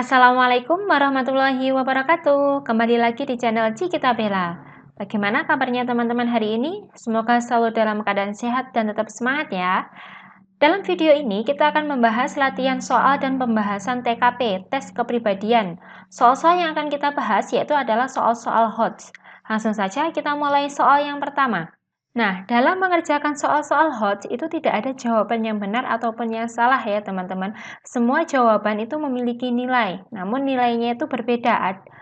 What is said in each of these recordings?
Assalamualaikum warahmatullahi wabarakatuh. Kembali lagi di channel Cikita Bella. Bagaimana kabarnya teman-teman hari ini? Semoga selalu dalam keadaan sehat dan tetap semangat ya. Dalam video ini kita akan membahas latihan soal dan pembahasan TKP, tes kepribadian. Soal-soal yang akan kita bahas yaitu adalah soal-soal HOTS. Langsung saja kita mulai soal yang pertama. Nah, dalam mengerjakan soal-soal HOTS itu tidak ada jawaban yang benar ataupun yang salah ya teman-teman. Semua jawaban itu memiliki nilai, namun nilainya itu berbeda.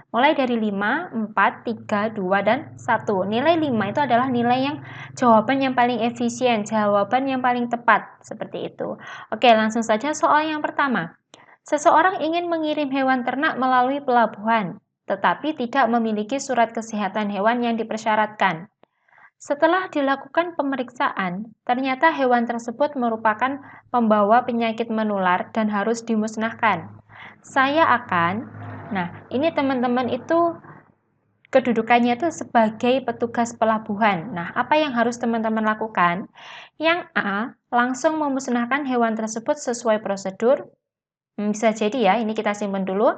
Mulai dari 5, 4, 3, 2, dan 1. Nilai 5 itu adalah nilai yang jawaban yang paling efisien, jawaban yang paling tepat, seperti itu. Oke, langsung saja soal yang pertama. Seseorang ingin mengirim hewan ternak melalui pelabuhan, tetapi tidak memiliki surat kesehatan hewan yang dipersyaratkan. Setelah dilakukan pemeriksaan, ternyata hewan tersebut merupakan pembawa penyakit menular dan harus dimusnahkan. Ini teman-teman itu kedudukannya itu sebagai petugas pelabuhan. Nah, apa yang harus teman-teman lakukan? Yang A, langsung memusnahkan hewan tersebut sesuai prosedur. Bisa jadi ya, ini kita simpan dulu.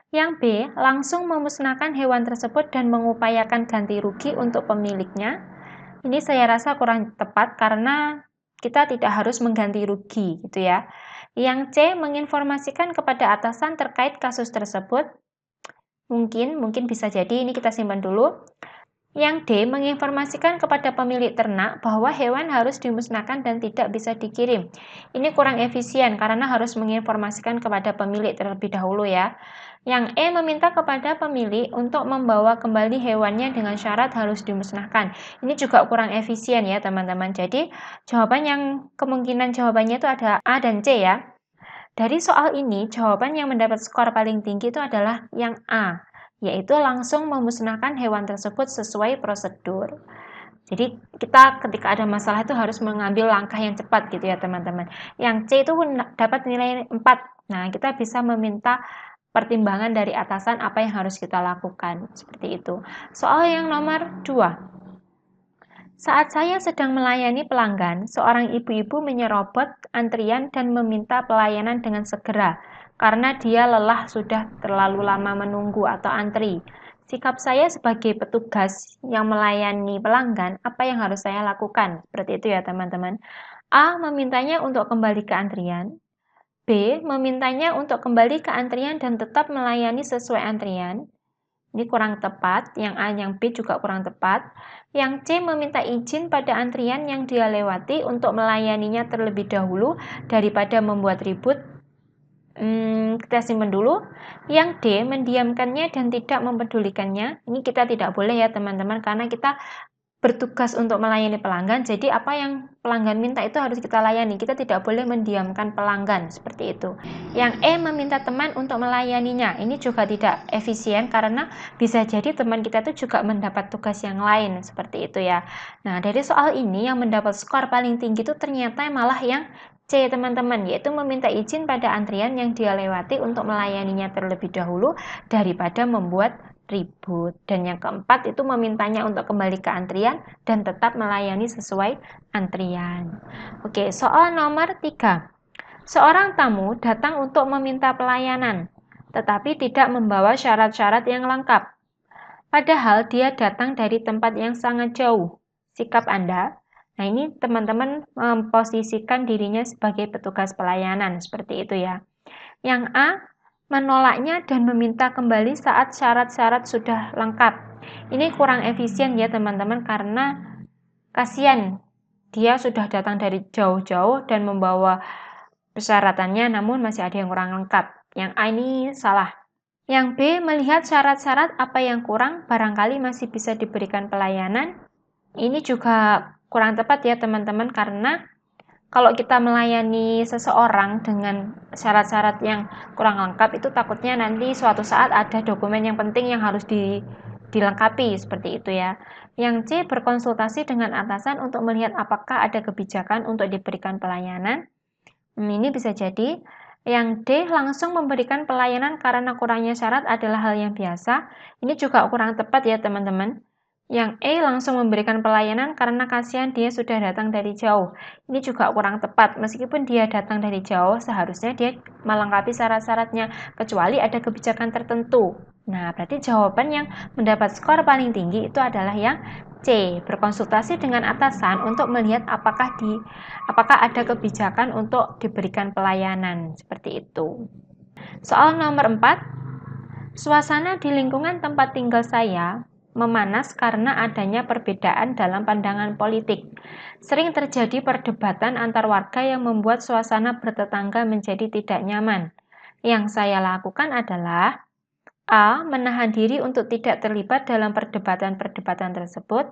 Yang B, langsung memusnahkan hewan tersebut dan mengupayakan ganti rugi untuk pemiliknya. Ini saya rasa kurang tepat karena kita tidak harus mengganti rugi gitu ya. Yang C, menginformasikan kepada atasan terkait kasus tersebut. Mungkin bisa jadi, ini kita simpan dulu. Yang D, menginformasikan kepada pemilik ternak bahwa hewan harus dimusnahkan dan tidak bisa dikirim. Ini kurang efisien karena harus menginformasikan kepada pemilik terlebih dahulu ya. Yang E, meminta kepada pemilik untuk membawa kembali hewannya dengan syarat harus dimusnahkan. Ini juga kurang efisien ya teman-teman. Jadi kemungkinan jawabannya itu ada A dan C ya. Dari soal ini, jawaban yang mendapat skor paling tinggi itu adalah yang A, yaitu langsung memusnahkan hewan tersebut sesuai prosedur. Jadi kita ketika ada masalah itu harus mengambil langkah yang cepat gitu ya teman-teman. Yang C itu dapat nilai 4. Nah, kita bisa meminta pertimbangan dari atasan apa yang harus kita lakukan, seperti itu. Soal yang nomor 2. Saat saya sedang melayani pelanggan, seorang ibu-ibu menyerobot antrian dan meminta pelayanan dengan segera, karena dia lelah sudah terlalu lama menunggu atau antri. Sikap saya sebagai petugas yang melayani pelanggan, apa yang harus saya lakukan? Seperti itu ya teman-teman. A, memintanya untuk kembali ke antrian. B, memintanya untuk kembali ke antrian dan tetap melayani sesuai antrian. Ini kurang tepat, yang A, yang B juga kurang tepat. Yang C, meminta izin pada antrian yang dia lewati untuk melayaninya terlebih dahulu daripada membuat ribut. Kita simpan dulu. Yang D, mendiamkannya dan tidak mempedulikannya. Ini kita tidak boleh ya teman-teman, karena kita bertugas untuk melayani pelanggan, jadi apa yang pelanggan minta itu harus kita layani. Kita tidak boleh mendiamkan pelanggan, seperti itu. Yang E, meminta teman untuk melayaninya. Ini juga tidak efisien karena bisa jadi teman kita itu juga mendapat tugas yang lain, seperti itu ya. Nah, dari soal ini yang mendapat skor paling tinggi itu ternyata malah yang C teman-teman, yaitu meminta izin pada antrian yang dia lewati untuk melayaninya terlebih dahulu daripada membuat ribut. Dan yang keempat itu memintanya untuk kembali ke antrian dan tetap melayani sesuai antrian. Oke, soal nomor 3. Seorang tamu datang untuk meminta pelayanan, tetapi tidak membawa syarat-syarat yang lengkap. Padahal dia datang dari tempat yang sangat jauh. Sikap Anda? Nah, ini teman-teman memposisikan dirinya sebagai petugas pelayanan, seperti itu ya. Yang A, menolaknya dan meminta kembali saat syarat-syarat sudah lengkap. Ini kurang efisien ya teman-teman, karena kasihan dia sudah datang dari jauh-jauh dan membawa persyaratannya namun masih ada yang kurang lengkap. Yang A ini salah. Yang B, melihat syarat-syarat apa yang kurang, barangkali masih bisa diberikan pelayanan. Ini juga kurang tepat ya teman-teman, karena kalau kita melayani seseorang dengan syarat-syarat yang kurang lengkap itu takutnya nanti suatu saat ada dokumen yang penting yang harus dilengkapi, seperti itu ya. Yang C, berkonsultasi dengan atasan untuk melihat apakah ada kebijakan untuk diberikan pelayanan. Ini bisa jadi. Yang D, langsung memberikan pelayanan karena kurangnya syarat adalah hal yang biasa. Ini juga kurang tepat ya teman-teman. Yang E langsung memberikan pelayanan karena kasihan dia sudah datang dari jauh. Ini juga kurang tepat. Meskipun dia datang dari jauh, seharusnya dia melengkapi syarat-syaratnya, kecuali ada kebijakan tertentu. Nah, berarti jawaban yang mendapat skor paling tinggi itu adalah yang C, berkonsultasi dengan atasan untuk melihat apakah ada kebijakan untuk diberikan pelayanan. Seperti itu. Soal nomor 4, suasana di lingkungan tempat tinggal saya memanas karena adanya perbedaan dalam pandangan politik. Sering terjadi perdebatan antar warga yang membuat suasana bertetangga menjadi tidak nyaman. Yang saya lakukan adalah A. Menahan diri untuk tidak terlibat dalam perdebatan-perdebatan tersebut.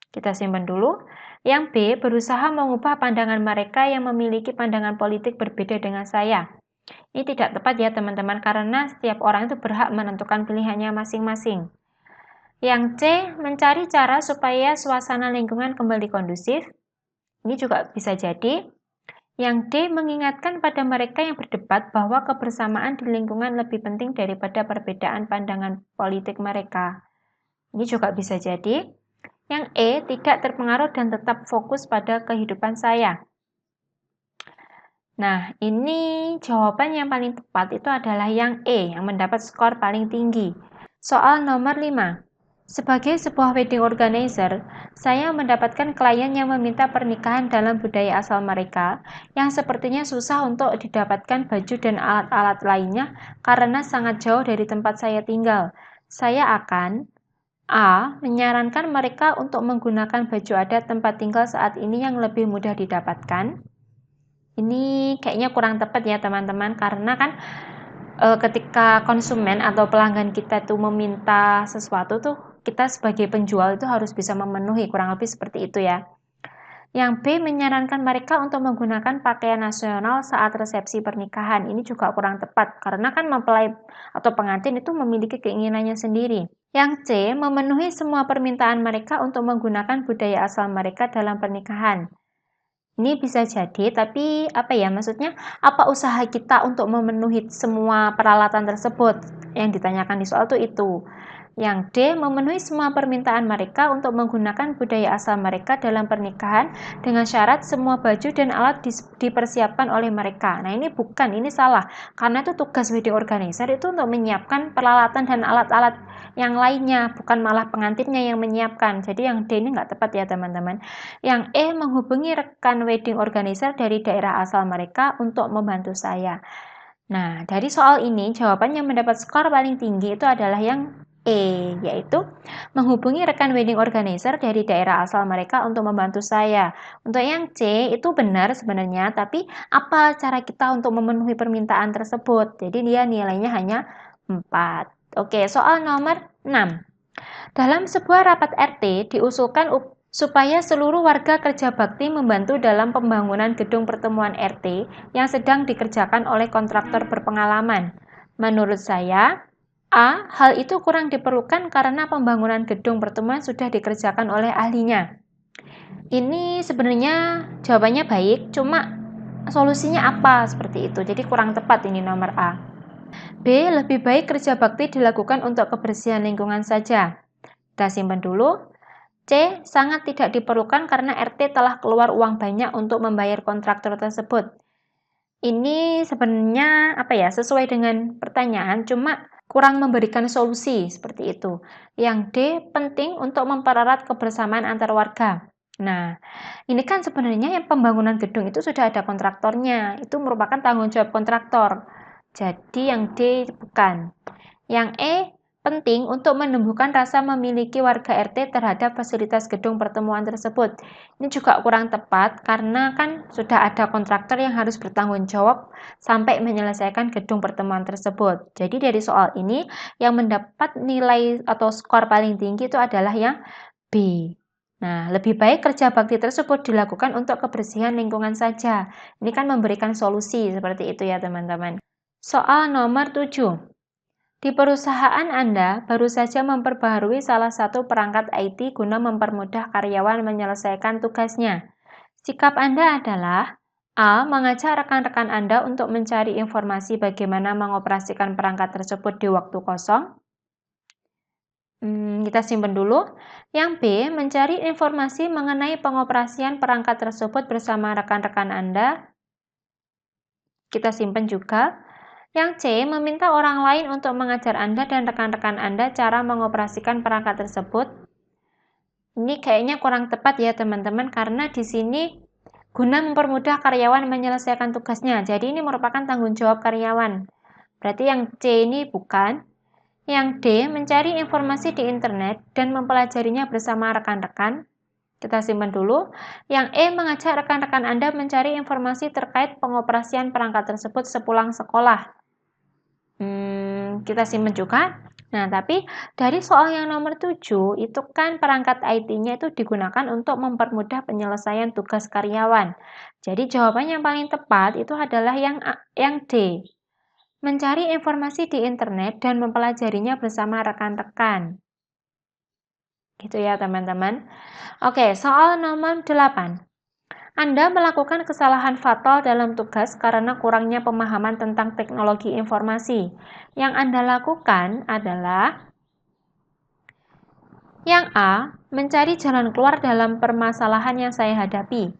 Kita simpan dulu. Yang B. Berusaha mengubah pandangan mereka yang memiliki pandangan politik berbeda dengan saya. Ini tidak tepat ya teman-teman, karena setiap orang itu berhak menentukan pilihannya masing-masing. Yang C, mencari cara supaya suasana lingkungan kembali kondusif. Ini juga bisa jadi. Yang D, mengingatkan pada mereka yang berdebat bahwa kebersamaan di lingkungan lebih penting daripada perbedaan pandangan politik mereka. Ini juga bisa jadi. Yang E, tidak terpengaruh dan tetap fokus pada kehidupan saya. Nah, ini jawaban yang paling tepat itu adalah yang E, yang mendapat skor paling tinggi. Soal nomor 5. Sebagai sebuah wedding organizer, saya mendapatkan klien yang meminta pernikahan dalam budaya asal mereka, yang sepertinya susah untuk didapatkan baju dan alat-alat lainnya karena sangat jauh dari tempat saya tinggal. Saya akan A. Menyarankan mereka untuk menggunakan baju adat tempat tinggal saat ini yang lebih mudah didapatkan. Ini kayaknya kurang tepat ya teman-teman, karena kan ketika konsumen atau pelanggan kita tuh meminta sesuatu tuh, kita sebagai penjual itu harus bisa memenuhi, kurang lebih seperti itu ya. Yang B, menyarankan mereka untuk menggunakan pakaian nasional saat resepsi pernikahan. Ini juga kurang tepat, karena kan mempelai atau pengantin itu memiliki keinginannya sendiri. Yang C, memenuhi semua permintaan mereka untuk menggunakan budaya asal mereka dalam pernikahan. Ini bisa jadi, tapi apa ya, maksudnya apa usaha kita untuk memenuhi semua peralatan tersebut? Yang ditanyakan di soal itu. Yang D, memenuhi semua permintaan mereka untuk menggunakan budaya asal mereka dalam pernikahan dengan syarat semua baju dan alat dipersiapkan oleh mereka. Nah, ini bukan, ini salah. Karena itu tugas wedding organizer itu untuk menyiapkan peralatan dan alat-alat yang lainnya, bukan malah pengantinnya yang menyiapkan. Jadi yang D ini nggak tepat ya teman-teman. Yang E, menghubungi rekan wedding organizer dari daerah asal mereka untuk membantu saya. Nah, dari soal ini jawaban yang mendapat skor paling tinggi itu adalah yang E, yaitu menghubungi rekan wedding organizer dari daerah asal mereka untuk membantu saya. Untuk yang C itu benar sebenarnya, tapi apa cara kita untuk memenuhi permintaan tersebut? Jadi dia nilainya hanya 4. Oke, soal nomor 6. Dalam sebuah rapat RT diusulkan supaya seluruh warga kerja bakti membantu dalam pembangunan gedung pertemuan RT yang sedang dikerjakan oleh kontraktor berpengalaman. Menurut saya, A. Hal itu kurang diperlukan karena pembangunan gedung pertemuan sudah dikerjakan oleh ahlinya. Ini sebenarnya jawabannya baik, cuma solusinya apa seperti itu. Jadi kurang tepat ini nomor A. B. Lebih baik kerja bakti dilakukan untuk kebersihan lingkungan saja. Kita simpan dulu. C. Sangat tidak diperlukan karena RT telah keluar uang banyak untuk membayar kontraktor tersebut. Ini sebenarnya sesuai dengan pertanyaan, cuma kurang memberikan solusi seperti itu. Yang D, penting untuk mempererat kebersamaan antar warga. Nah, ini kan sebenarnya yang pembangunan gedung itu sudah ada kontraktornya. Itu merupakan tanggung jawab kontraktor. Jadi yang D bukan. Yang E, penting untuk menumbuhkan rasa memiliki warga RT terhadap fasilitas gedung pertemuan tersebut. Ini juga kurang tepat karena kan sudah ada kontraktor yang harus bertanggung jawab sampai menyelesaikan gedung pertemuan tersebut. Jadi dari soal ini yang mendapat nilai atau skor paling tinggi itu adalah yang B. Nah, lebih baik kerja bakti tersebut dilakukan untuk kebersihan lingkungan saja. Ini kan memberikan solusi seperti itu ya teman-teman. Soal nomor 7. Di perusahaan Anda baru saja memperbaharui salah satu perangkat IT guna mempermudah karyawan menyelesaikan tugasnya. Sikap Anda adalah A. Mengajak rekan-rekan Anda untuk mencari informasi bagaimana mengoperasikan perangkat tersebut di waktu kosong. Kita simpan dulu. Yang B, mencari informasi mengenai pengoperasian perangkat tersebut bersama rekan-rekan Anda. Kita simpan juga. Yang C, meminta orang lain untuk mengajar Anda dan rekan-rekan Anda cara mengoperasikan perangkat tersebut. Ini kayaknya kurang tepat ya teman-teman, karena di sini guna mempermudah karyawan menyelesaikan tugasnya. Jadi ini merupakan tanggung jawab karyawan. Berarti yang C ini bukan. Yang D, mencari informasi di internet dan mempelajarinya bersama rekan-rekan. Kita simpan dulu. Yang E, mengajak rekan-rekan Anda mencari informasi terkait pengoperasian perangkat tersebut sepulang sekolah. Kita simpan juga. Nah, tapi dari soal yang nomor 7, itu kan perangkat IT-nya itu digunakan untuk mempermudah penyelesaian tugas karyawan. Jadi jawaban yang paling tepat itu adalah yang D. Mencari informasi di internet dan mempelajarinya bersama rekan-rekan. Gitu ya, teman-teman. Oke, soal nomor 8. Anda melakukan kesalahan fatal dalam tugas karena kurangnya pemahaman tentang teknologi informasi. Yang Anda lakukan adalah yang A, mencari jalan keluar dalam permasalahan yang saya hadapi.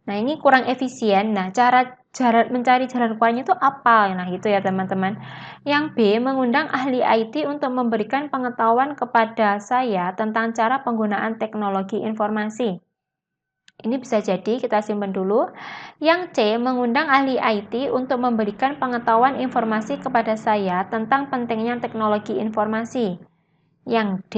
Nah, ini kurang efisien. Nah, cara mencari jalan keluarnya itu apa? Nah, gitu ya, teman-teman. Yang B, mengundang ahli IT untuk memberikan pengetahuan kepada saya tentang cara penggunaan teknologi informasi. Ini bisa jadi, kita simpan dulu. Yang C, mengundang ahli IT untuk memberikan pengetahuan informasi kepada saya tentang pentingnya teknologi informasi. Yang D,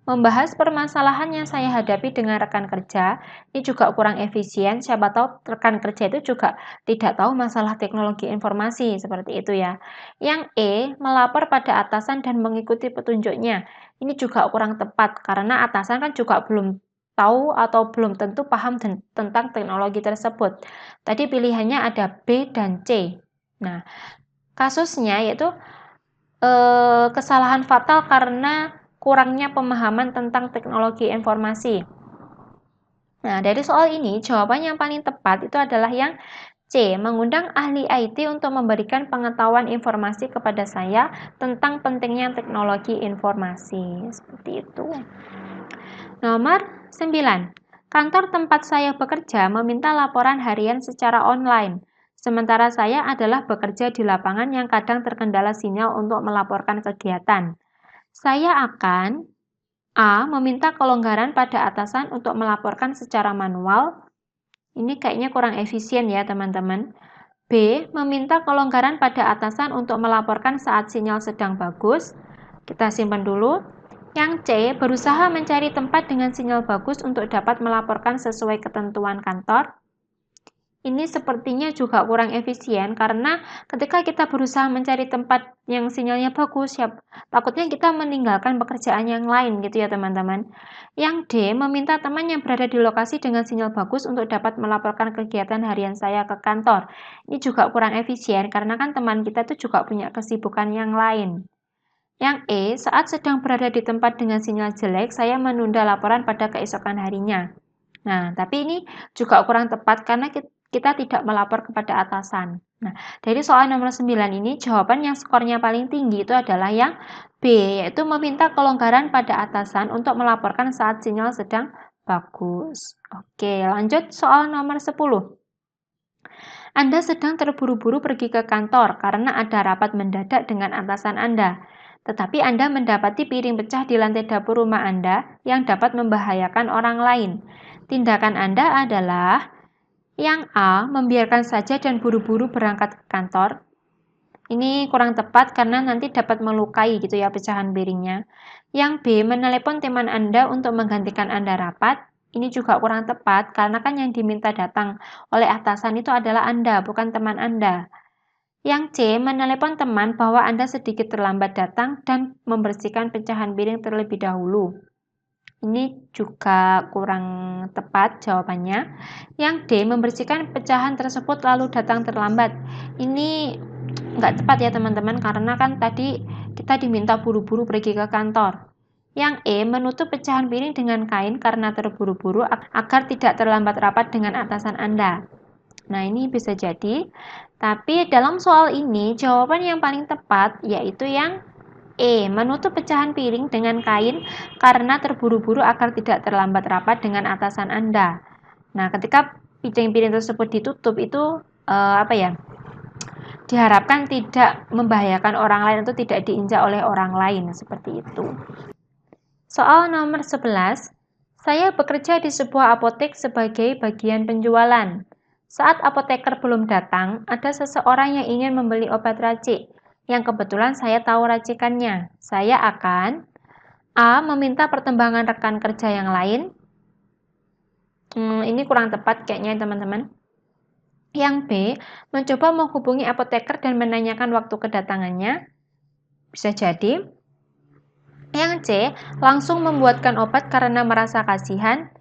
membahas permasalahan yang saya hadapi dengan rekan kerja. Ini juga kurang efisien, siapa tahu rekan kerja itu juga tidak tahu masalah teknologi informasi, seperti itu ya. Yang E, melapor pada atasan dan mengikuti petunjuknya. Ini juga kurang tepat, karena atasan kan juga belum tahu atau belum tentu paham tentang teknologi tersebut. Tadi pilihannya ada B dan C. Nah, kasusnya yaitu kesalahan fatal karena kurangnya pemahaman tentang teknologi informasi. Nah, dari soal ini, jawaban yang paling tepat itu adalah yang C, mengundang ahli IT untuk memberikan pengetahuan informasi kepada saya tentang pentingnya teknologi informasi. Seperti itu. Nomor 9. Kantor tempat saya bekerja meminta laporan harian secara online. Sementara saya adalah bekerja di lapangan yang kadang terkendala sinyal untuk melaporkan kegiatan. Saya akan A, meminta kelonggaran pada atasan untuk melaporkan secara manual. Ini kayaknya kurang efisien ya, teman-teman. B, meminta kelonggaran pada atasan untuk melaporkan saat sinyal sedang bagus. Kita simpan dulu. Yang C, berusaha mencari tempat dengan sinyal bagus untuk dapat melaporkan sesuai ketentuan kantor. Ini sepertinya juga kurang efisien, karena ketika kita berusaha mencari tempat yang sinyalnya bagus, ya takutnya kita meninggalkan pekerjaan yang lain gitu ya, teman-teman. Yang D, meminta teman yang berada di lokasi dengan sinyal bagus untuk dapat melaporkan kegiatan harian saya ke kantor. Ini juga kurang efisien, karena kan teman kita itu juga punya kesibukan yang lain. Yang E, saat sedang berada di tempat dengan sinyal jelek, saya menunda laporan pada keesokan harinya. Nah, tapi ini juga kurang tepat karena kita tidak melapor kepada atasan. Nah, dari soal nomor 9 ini, jawaban yang skornya paling tinggi itu adalah yang B, yaitu meminta kelonggaran pada atasan untuk melaporkan saat sinyal sedang bagus. Oke, lanjut soal nomor 10. Anda sedang terburu-buru pergi ke kantor karena ada rapat mendadak dengan atasan Anda. Tetapi Anda mendapati piring pecah di lantai dapur rumah Anda yang dapat membahayakan orang lain. Tindakan Anda adalah yang A, membiarkan saja dan buru-buru berangkat ke kantor. Ini kurang tepat karena nanti dapat melukai gitu ya pecahan piringnya. Yang B, menelepon teman Anda untuk menggantikan Anda rapat. Ini juga kurang tepat karena kan yang diminta datang oleh atasan itu adalah Anda, bukan teman Anda. Yang C, menelepon teman bahwa Anda sedikit terlambat datang dan membersihkan pecahan piring terlebih dahulu. Ini juga kurang tepat jawabannya. Yang D, membersihkan pecahan tersebut lalu datang terlambat. Ini nggak tepat ya teman-teman, karena kan tadi kita diminta buru-buru pergi ke kantor. Yang E, menutup pecahan piring dengan kain karena terburu-buru agar tidak terlambat rapat dengan atasan Anda. Nah, ini bisa jadi. Tapi dalam soal ini, jawaban yang paling tepat yaitu yang E. Menutup pecahan piring dengan kain karena terburu-buru agar tidak terlambat rapat dengan atasan Anda. Nah, ketika piring tersebut ditutup itu diharapkan tidak membahayakan orang lain atau tidak diinjak oleh orang lain, seperti itu. Soal nomor 11. Saya bekerja di sebuah apotek sebagai bagian penjualan. Saat apoteker belum datang, ada seseorang yang ingin membeli obat racik yang kebetulan saya tahu racikannya. Saya akan A. Meminta pertimbangan rekan kerja yang lain. Ini kurang tepat kayaknya teman-teman. Yang B. Mencoba menghubungi apoteker dan menanyakan waktu kedatangannya. Bisa jadi. Yang C. Langsung membuatkan obat karena merasa kasihan.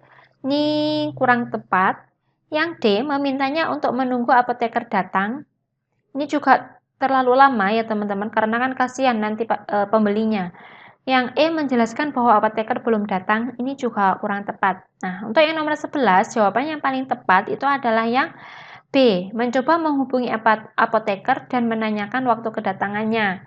Ini kurang tepat. Yang D. Memintanya untuk menunggu apoteker datang. Ini juga terlalu lama ya teman-teman, karena kan kasihan nanti pembelinya. Yang E menjelaskan bahwa apoteker belum datang, ini juga kurang tepat. Nah, untuk yang nomor 11, jawaban yang paling tepat itu adalah yang B, mencoba menghubungi apoteker dan menanyakan waktu kedatangannya.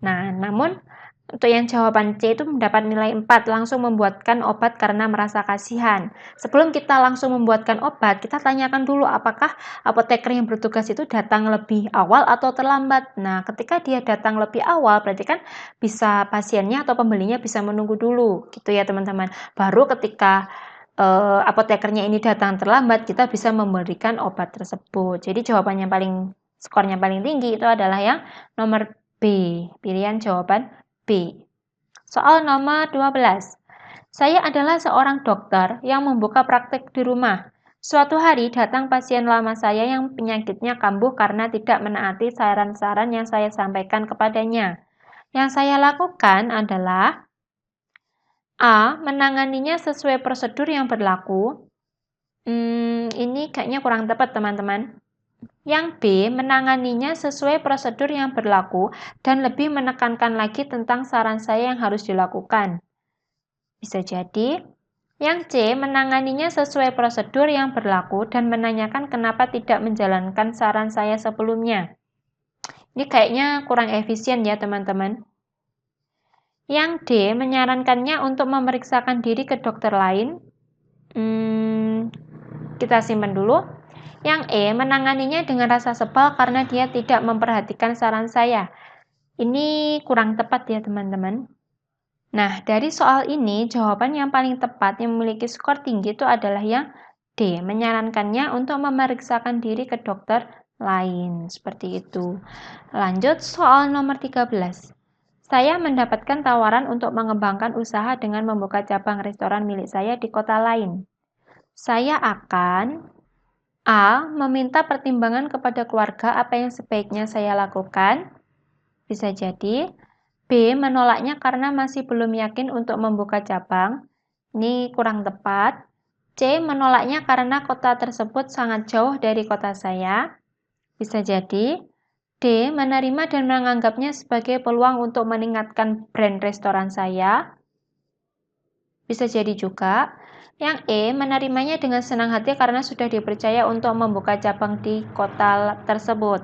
Nah, namun untuk yang jawaban C itu mendapat nilai 4, langsung membuatkan obat karena merasa kasihan. Sebelum kita langsung membuatkan obat, kita tanyakan dulu apakah apoteker yang bertugas itu datang lebih awal atau terlambat. Nah, ketika dia datang lebih awal, berarti kan bisa pasiennya atau pembelinya bisa menunggu dulu, gitu ya teman-teman. Baru ketika apotekernya ini datang terlambat, kita bisa memberikan obat tersebut. Jadi jawabannya skornya paling tinggi itu adalah yang nomor B, pilihan jawaban B. Soal nomor 12. Saya adalah seorang dokter yang membuka praktek di rumah. Suatu hari datang pasien lama saya yang penyakitnya kambuh karena tidak menaati saran-saran yang saya sampaikan kepadanya. Yang saya lakukan adalah A. Menanganinya sesuai prosedur yang berlaku. Ini kayaknya kurang tepat teman-teman. Yang B, menanganinya sesuai prosedur yang berlaku dan lebih menekankan lagi tentang saran saya yang harus dilakukan. Bisa jadi. Yang C, menanganinya sesuai prosedur yang berlaku dan menanyakan kenapa tidak menjalankan saran saya sebelumnya. Ini kayaknya kurang efisien ya teman-teman. Yang D, menyarankannya untuk memeriksakan diri ke dokter lain. Kita simpan dulu. Yang E, menanganinya dengan rasa sebal karena dia tidak memperhatikan saran saya. Ini kurang tepat ya teman-teman. Nah, dari soal ini, jawaban yang paling tepat yang memiliki skor tinggi itu adalah yang D, menyarankannya untuk memeriksakan diri ke dokter lain. Seperti itu. Lanjut soal nomor 13. Saya mendapatkan tawaran untuk mengembangkan usaha dengan membuka cabang restoran milik saya di kota lain. Saya akan A. Meminta pertimbangan kepada keluarga apa yang sebaiknya saya lakukan. Bisa jadi. B. Menolaknya karena masih belum yakin untuk membuka cabang. Ini kurang tepat. C. Menolaknya karena kota tersebut sangat jauh dari kota saya. Bisa jadi. D. Menerima dan menganggapnya sebagai peluang untuk meningkatkan brand restoran saya. Bisa jadi juga. Yang E, menerimanya dengan senang hati karena sudah dipercaya untuk membuka cabang di kota tersebut.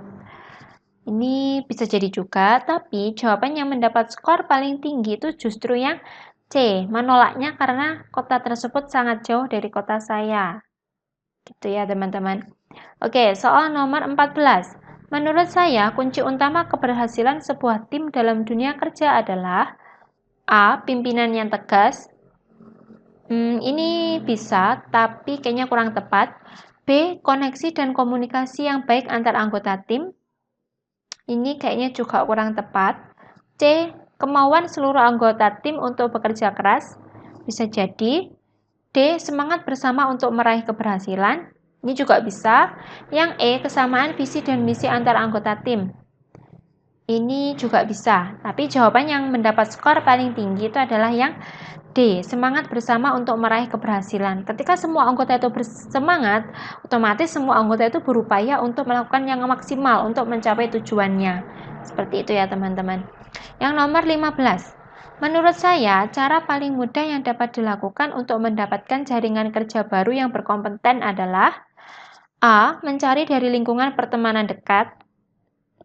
Ini bisa jadi juga, tapi jawaban yang mendapat skor paling tinggi itu justru yang C, menolaknya karena kota tersebut sangat jauh dari kota saya. Gitu ya teman-teman. Oke, soal nomor 14. Menurut saya, kunci utama keberhasilan sebuah tim dalam dunia kerja adalah A, pimpinan yang tegas. Ini bisa, tapi kayaknya kurang tepat. B, koneksi dan komunikasi yang baik antar anggota tim. Ini kayaknya juga kurang tepat. C, kemauan seluruh anggota tim untuk bekerja keras. Bisa jadi. D, semangat bersama untuk meraih keberhasilan. Ini juga bisa. Yang E, kesamaan visi dan misi antar anggota tim. Ini juga bisa, tapi jawaban yang mendapat skor paling tinggi itu adalah yang D, semangat bersama untuk meraih keberhasilan. Ketika semua anggota itu bersemangat, otomatis semua anggota itu berupaya untuk melakukan yang maksimal untuk mencapai tujuannya. Seperti itu ya teman-teman. Yang nomor 15. Menurut saya, cara paling mudah yang dapat dilakukan untuk mendapatkan jaringan kerja baru yang berkompeten adalah A, mencari dari lingkungan pertemanan dekat.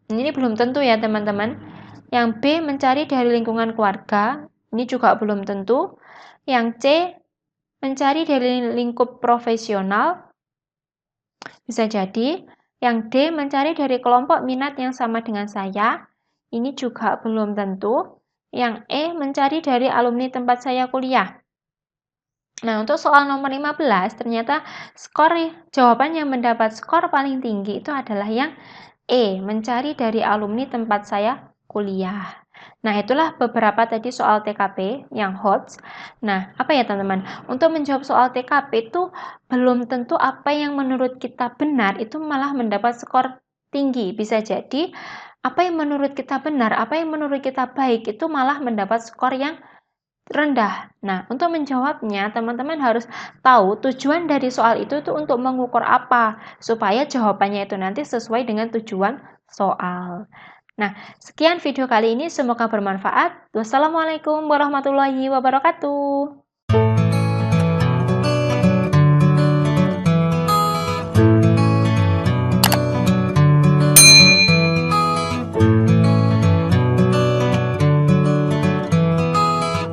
Ini belum tentu ya teman-teman. Yang B mencari dari lingkungan keluarga, ini juga belum tentu. Yang C mencari dari lingkup profesional, bisa jadi. Yang D mencari dari kelompok minat yang sama dengan saya, ini juga belum tentu. Yang E mencari dari alumni tempat saya kuliah. Nah, untuk soal nomor 15, ternyata jawaban yang mendapat skor paling tinggi itu adalah yang E, mencari dari alumni tempat saya kuliah. Nah, itulah beberapa tadi soal TKP yang hot. Nah, apa ya teman-teman? Untuk menjawab soal TKP itu belum tentu apa yang menurut kita benar itu malah mendapat skor tinggi. Bisa jadi apa yang menurut kita benar, apa yang menurut kita baik itu malah mendapat skor yang rendah. Nah, untuk menjawabnya, teman-teman harus tahu tujuan dari soal itu untuk mengukur apa, supaya jawabannya itu nanti sesuai dengan tujuan soal. Nah, sekian video kali ini, semoga bermanfaat. Wassalamualaikum warahmatullahi wabarakatuh.